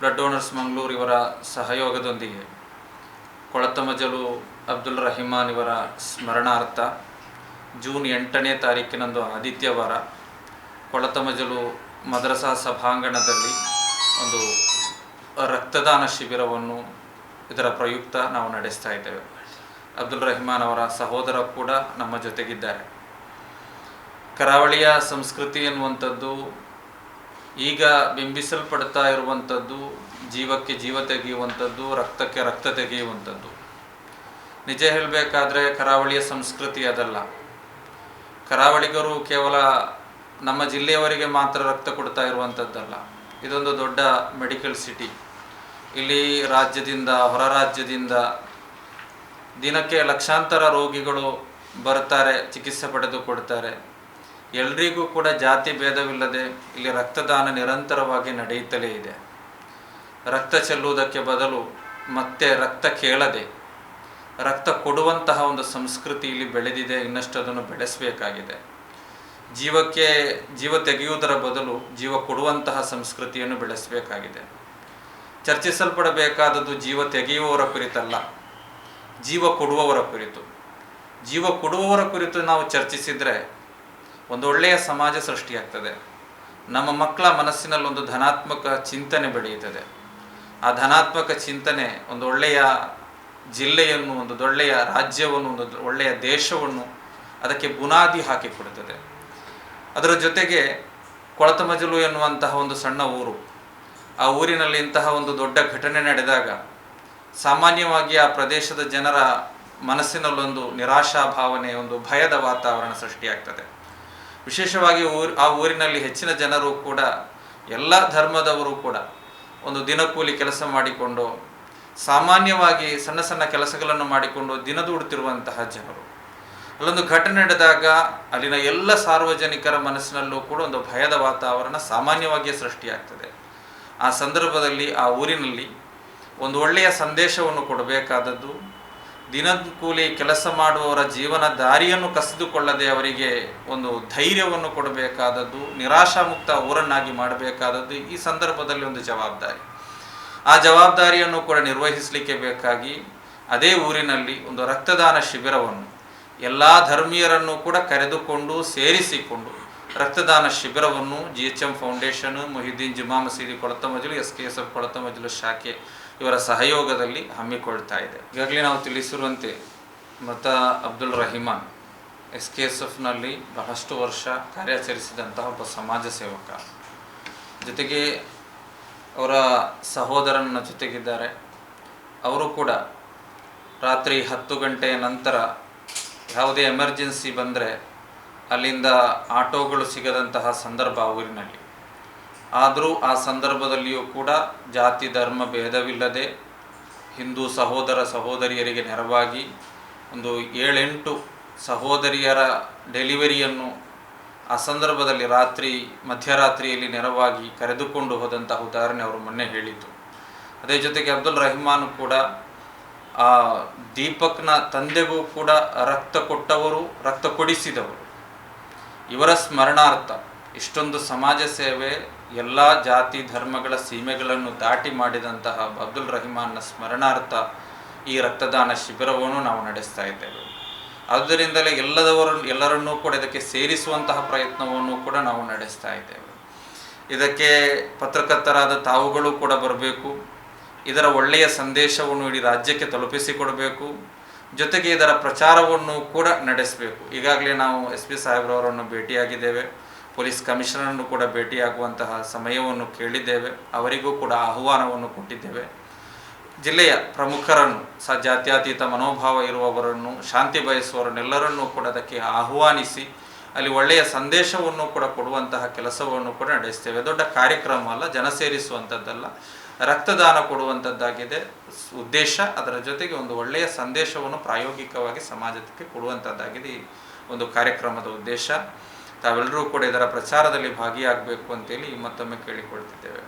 Blood donors Mangaluru ಇವರ ಸಹಯೋಗದೊಂದಿಗೆ ಕೊಳತಮಜಲು ಅಬ್ದುಲ್ ರಹಿಮಾನ್ ಇವರ ಸ್ಮರಣಾರ್ಥ ಜೂನ್ 8ನೇ ತಾರೀಕಿನಂದು ಆದಿತ್ಯವಾರ ಕೊಳತಮಜಲು ಮದ್ರಸಾ ಸಭಾಂಗಣದಲ್ಲಿ ಒಂದು ರಕ್ತದಾನ ಶಿಬಿರವನ್ನು ಇದರ ಪ್ರಯುಕ್ತ ನಾವು ನಡೆಸ್ತಾ ಇದ್ದೇವೆ. ಅಬ್ದುಲ್ ರಹಿಮಾನ್ ಅವರ ಸಹೋದರ ಕೂಡ ನಮ್ಮ ಜೊತೆಗಿದ್ದಾರೆ. ಕರಾವಳಿಯ ಸಂಸ್ಕೃತಿ ಎನ್ನುವಂಥದ್ದು ಈಗ ಬಿಂಬಿಸಲ್ಪಡ್ತಾ ಇರುವಂಥದ್ದು ಜೀವಕ್ಕೆ ಜೀವ ತೆಗೆಯುವಂಥದ್ದು, ರಕ್ತಕ್ಕೆ ರಕ್ತ ತೆಗೆಯುವಂಥದ್ದು. ನಿಜ ಹೇಳಬೇಕಾದ್ರೆ ಕರಾವಳಿಯ ಸಂಸ್ಕೃತಿ ಅದಲ್ಲ. ಕರಾವಳಿಗರು ಕೇವಲ ನಮ್ಮ ಜಿಲ್ಲೆಯವರಿಗೆ ಮಾತ್ರ ರಕ್ತ ಕೊಡ್ತಾ ಇರುವಂಥದ್ದಲ್ಲ. ಇದೊಂದು ದೊಡ್ಡ ಮೆಡಿಕಲ್ ಸಿಟಿ. ಇಲ್ಲಿ ರಾಜ್ಯದಿಂದ ಹೊರ ರಾಜ್ಯದಿಂದ ದಿನಕ್ಕೆ ಲಕ್ಷಾಂತರ ರೋಗಿಗಳು ಬರ್ತಾರೆ, ಚಿಕಿತ್ಸೆ ಪಡೆದುಕೊಡ್ತಾರೆ. ಎಲ್ರಿಗೂ ಕೂಡ ಜಾತಿ ಭೇದವಿಲ್ಲದೆ ಇಲ್ಲಿ ರಕ್ತದಾನ ನಿರಂತರವಾಗಿ ನಡೆಯುತ್ತಲೇ ಇದೆ. ರಕ್ತ ಚೆಲ್ಲುವುದಕ್ಕೆ ಬದಲು ಮತ್ತೆ ರಕ್ತ ಕೇಳದೆ ರಕ್ತ ಕೊಡುವಂತಹ ಒಂದು ಸಂಸ್ಕೃತಿ ಇಲ್ಲಿ ಬೆಳೆದಿದೆ. ಇನ್ನಷ್ಟು ಅದನ್ನು ಬೆಳೆಸಬೇಕಾಗಿದೆ. ಜೀವಕ್ಕೆ ಜೀವ ತೆಗೆಯುವುದರ ಬದಲು ಜೀವ ಕೊಡುವಂತಹ ಸಂಸ್ಕೃತಿಯನ್ನು ಬೆಳೆಸಬೇಕಾಗಿದೆ. ಚರ್ಚಿಸಲ್ಪಡಬೇಕಾದದ್ದು ಜೀವ ತೆಗೆಯುವವರ ಕುರಿತಲ್ಲ, ಜೀವ ಕೊಡುವವರ ಕುರಿತು. ಜೀವ ಕೊಡುವವರ ಕುರಿತು ನಾವು ಚರ್ಚಿಸಿದರೆ ಒಂದು ಒಳ್ಳೆಯ ಸಮಾಜ ಸೃಷ್ಟಿಯಾಗ್ತದೆ. ನಮ್ಮ ಮಕ್ಕಳ ಮನಸ್ಸಿನಲ್ಲಿ ಒಂದು ಧನಾತ್ಮಕ ಚಿಂತನೆ ಬೆಳೆಯುತ್ತದೆ. ಆ ಧನಾತ್ಮಕ ಚಿಂತನೆ ಒಂದು ಒಳ್ಳೆಯ ಜಿಲ್ಲೆಯನ್ನು, ಒಂದು ಒಳ್ಳೆಯ ರಾಜ್ಯವನ್ನು, ಒಂದು ಒಳ್ಳೆಯ ದೇಶವನ್ನು ಅದಕ್ಕೆ ಬುನಾದಿ ಹಾಕಿಕೊಡುತ್ತದೆ. ಅದರ ಜೊತೆಗೆ ಕೊಳತಮಜಲು ಎನ್ನುವಂತಹ ಒಂದು ಸಣ್ಣ ಊರು, ಆ ಊರಿನಲ್ಲಿ ಇಂತಹ ಒಂದು ದೊಡ್ಡ ಘಟನೆ ನಡೆದಾಗ ಸಾಮಾನ್ಯವಾಗಿ ಆ ಪ್ರದೇಶದ ಜನರ ಮನಸ್ಸಿನಲ್ಲೊಂದು ನಿರಾಶಾ ಭಾವನೆ, ಒಂದು ಭಯದ ವಾತಾವರಣ ಸೃಷ್ಟಿಯಾಗ್ತದೆ. ವಿಶೇಷವಾಗಿ ಆ ಊರಿನಲ್ಲಿ ಹೆಚ್ಚಿನ ಜನರು ಕೂಡ, ಎಲ್ಲ ಧರ್ಮದವರು ಕೂಡ ಒಂದು ದಿನಕೂಲಿ ಕೆಲಸ ಮಾಡಿಕೊಂಡು, ಸಾಮಾನ್ಯವಾಗಿ ಸಣ್ಣ ಸಣ್ಣ ಕೆಲಸಗಳನ್ನು ಮಾಡಿಕೊಂಡು ದಿನದೂಡುತ್ತಿರುವಂತಹ ಜನರು. ಅಲ್ಲೊಂದು ಘಟನೆ ನಡೆದಾಗ ಅಲ್ಲಿನ ಎಲ್ಲ ಸಾರ್ವಜನಿಕರ ಮನಸ್ಸಿನಲ್ಲೂ ಕೂಡ ಒಂದು ಭಯದ ವಾತಾವರಣ ಸಾಮಾನ್ಯವಾಗಿಯೇ ಸೃಷ್ಟಿಯಾಗ್ತದೆ. ಆ ಸಂದರ್ಭದಲ್ಲಿ ಆ ಊರಿನಲ್ಲಿ ಒಂದು ಒಳ್ಳೆಯ ಸಂದೇಶವನ್ನು ಕೊಡಬೇಕಾದದ್ದು, ದಿನಕೂಲಿ ಕೆಲಸ ಮಾಡುವವರ ಜೀವನ ದಾರಿಯನ್ನು ಕಸಿದುಕೊಳ್ಳದೆ ಅವರಿಗೆ ಒಂದು ಧೈರ್ಯವನ್ನು ಕೊಡಬೇಕಾದದ್ದು, ನಿರಾಶಾಮುಕ್ತ ಊರನ್ನಾಗಿ ಮಾಡಬೇಕಾದದ್ದು ಈ ಸಂದರ್ಭದಲ್ಲಿ ಒಂದು ಜವಾಬ್ದಾರಿ. ಆ ಜವಾಬ್ದಾರಿಯನ್ನು ಕೂಡ ನಿರ್ವಹಿಸಲಿಕ್ಕೆ ಬೇಕಾಗಿ ಅದೇ ಊರಿನಲ್ಲಿ ಒಂದು ರಕ್ತದಾನ ಶಿಬಿರವನ್ನು ಎಲ್ಲ ಧರ್ಮೀಯರನ್ನು ಕೂಡ ಕರೆದುಕೊಂಡು ಸೇರಿಸಿಕೊಂಡು ರಕ್ತದಾನ ಶಿಬಿರವನ್ನು GHM ಫೌಂಡೇಶನ್, ಮೊಹಿದ್ದೀನ್ ಜುಮಾ ಮಸೀದಿ ಕೊಳತಮಜಲು, SKSF ಕೊಳತಮಜಲು ಶಾಖೆ ಇವರ ಸಹಯೋಗದಲ್ಲಿ ಹಮ್ಮಿಕೊಳ್ತಾ ಇದೆ. ಈಗಾಗಲೇ ನಾವು ತಿಳಿಸಿರುವಂತೆ ಮೃತ ಅಬ್ದುಲ್ ರಹಿಮಾನ್ SKSFನಲ್ಲಿ ಬಹಳಷ್ಟು ವರ್ಷ ಕಾರ್ಯಾಚರಿಸಿದಂತಹ ಒಬ್ಬ ಸಮಾಜ ಸೇವಕ. ಜೊತೆಗೆ ಅವರ ಸಹೋದರನ ಜೊತೆಗಿದ್ದಾರೆ. ಅವರು ಕೂಡ ರಾತ್ರಿ 10 ಗಂಟೆಯ ನಂತರ ಯಾವುದೇ ಎಮರ್ಜೆನ್ಸಿ ಬಂದರೆ ಅಲ್ಲಿಂದ ಆಟೋಗಳು ಸಿಗದಂತಹ ಸಂದರ್ಭ ಊರಿನಲ್ಲಿ. ಆದರೂ ಆ ಸಂದರ್ಭದಲ್ಲಿಯೂ ಕೂಡ ಜಾತಿ ಧರ್ಮ ಭೇದವಿಲ್ಲದೆ ಹಿಂದೂ ಸಹೋದರ ಸಹೋದರಿಯರಿಗೆ ನೆರವಾಗಿ ಒಂದು 7-8 ಸಹೋದರಿಯರ ಡೆಲಿವರಿಯನ್ನು ಆ ಸಂದರ್ಭದಲ್ಲಿ ಮಧ್ಯರಾತ್ರಿಯಲ್ಲಿ ನೆರವಾಗಿ ಕರೆದುಕೊಂಡು ಹೋದಂತಹ ಉದಾಹರಣೆ ಅವರು ಮೊನ್ನೆ ಹೇಳಿದ್ದು. ಅದೇ ಜೊತೆಗೆ ಅಬ್ದುಲ್ ರಹಿಮಾನ್ ಕೂಡ ಆ ದೀಪಕ್ನ ತಂದೆಗೂ ಕೂಡ ರಕ್ತ ಕೊಟ್ಟವರು, ರಕ್ತ ಕೊಡಿಸಿದವರು. ಇವರ ಸ್ಮರಣಾರ್ಥ ಇಷ್ಟೊಂದು ಸಮಾಜ ಸೇವೆ, ಎಲ್ಲ ಜಾತಿ ಧರ್ಮಗಳ ಸೀಮೆಗಳನ್ನು ದಾಟಿ ಮಾಡಿದಂತಹ ಅಬ್ದುಲ್ ರಹಿಮಾನ್ನ ಸ್ಮರಣಾರ್ಥ ಈ ರಕ್ತದಾನ ಶಿಬಿರವನ್ನು ನಾವು ನಡೆಸ್ತಾ ಇದ್ದೇವೆ. ಆದ್ದರಿಂದಲೇ ಎಲ್ಲರನ್ನೂ ಕೂಡ ಇದಕ್ಕೆ ಸೇರಿಸುವಂತಹ ಪ್ರಯತ್ನವನ್ನು ಕೂಡ ನಾವು ನಡೆಸ್ತಾ ಇದ್ದೇವೆ. ಇದಕ್ಕೆ ಪತ್ರಕರ್ತರಾದ ತಾವುಗಳು ಕೂಡ ಬರಬೇಕು. ಇದರ ಒಳ್ಳೆಯ ಸಂದೇಶವನ್ನು ಇಡೀ ರಾಜ್ಯಕ್ಕೆ ತಲುಪಿಸಿಕೊಡಬೇಕು. ಜೊತೆಗೆ ಇದರ ಪ್ರಚಾರವನ್ನು ಕೂಡ ನಡೆಸಬೇಕು. ಈಗಾಗಲೇ ನಾವು SP ಸಾಹೇಬ್ರವರನ್ನು ಭೇಟಿಯಾಗಿದ್ದೇವೆ. ಪೊಲೀಸ್ ಕಮಿಷನರನ್ನು ಕೂಡ ಭೇಟಿಯಾಗುವಂತಹ ಸಮಯವನ್ನು ಕೇಳಿದ್ದೇವೆ. ಅವರಿಗೂ ಕೂಡ ಆಹ್ವಾನವನ್ನು ಕೊಟ್ಟಿದ್ದೇವೆ. ಜಿಲ್ಲೆಯ ಪ್ರಮುಖರನ್ನು, ಜಾತ್ಯತೀತ ಮನೋಭಾವ ಇರುವವರನ್ನು, ಶಾಂತಿ ಬಯಸುವವರನ್ನೆಲ್ಲರನ್ನೂ ಕೂಡ ಅದಕ್ಕೆ ಆಹ್ವಾನಿಸಿ ಅಲ್ಲಿ ಒಳ್ಳೆಯ ಸಂದೇಶವನ್ನು ಕೂಡ ಕೊಡುವಂತಹ ಕೆಲಸವನ್ನು ಕೂಡ ನಡೆಸ್ತೇವೆ. ದೊಡ್ಡ ಕಾರ್ಯಕ್ರಮ ಅಲ್ಲ, ಜನ ಸೇರಿಸುವಂಥದ್ದಲ್ಲ, ರಕ್ತದಾನ ಕೊಡುವಂಥದ್ದಾಗಿದೆ ಉದ್ದೇಶ. ಅದರ ಜೊತೆಗೆ ಒಂದು ಒಳ್ಳೆಯ ಸಂದೇಶವನ್ನು ಪ್ರಾಯೋಗಿಕವಾಗಿ ಸಮಾಜಕ್ಕೆ ಕೊಡುವಂಥದ್ದಾಗಿದೆ ಈ ಒಂದು ಕಾರ್ಯಕ್ರಮದ ಉದ್ದೇಶ. ತಾವೆಲ್ಲರೂ ಕೂಡ ಇದರ ಪ್ರಚಾರದಲ್ಲಿ ಭಾಗಿಯಾಗಬೇಕು ಅಂತೇಳಿ ಮತ್ತೊಮ್ಮೆ ಕೇಳಿಕೊಳ್ತಿದ್ದೇವೆ.